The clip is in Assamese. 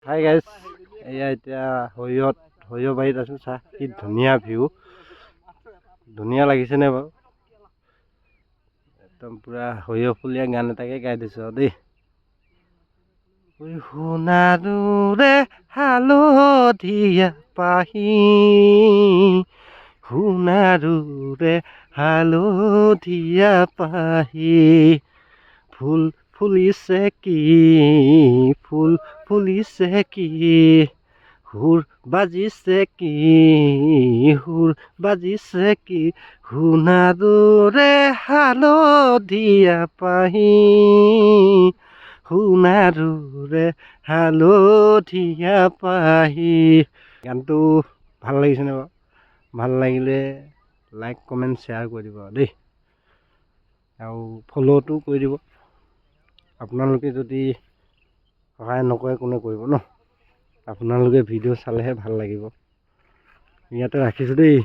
হাই গাইজ, এয়া এতিয়া সৰিয়হ বাৰীত আছোঁ। চাহ কি ধুনীয়া ভিউ, ধুনীয়া লাগিছেনে বাৰু? একদম পুৰা সৰিয়হ ফুলীয়া গান এটাকে গাই দিছোঁ আৰু দেই। সোণাৰুৰে হালধীয়া পাহি, সোণাৰুৰে হালধীয়া পাহি, ফুল ফুলিছে কি, ফুল ফুলিছে কি, সুৰ বাজিছে কি, সুৰ বাজিছে কি, সোণাৰুৰে হালধীয়া পাহি, সোণাৰুৰে হালধীয়া পাহি। গানটো ভাল লাগিছেনে বাৰু? ভাল লাগিলে লাইক কমেণ্ট শ্বেয়াৰ কৰি দিব দেই, আৰু ফ'ল'টো কৰি দিব। আপোনালোকে যদি সহায় নকৰে কোনে কৰিব ন? আপোনালোকে ভিডিঅ' চালেহে ভাল লাগিব। ইয়াতে ৰাখিছোঁ দেই।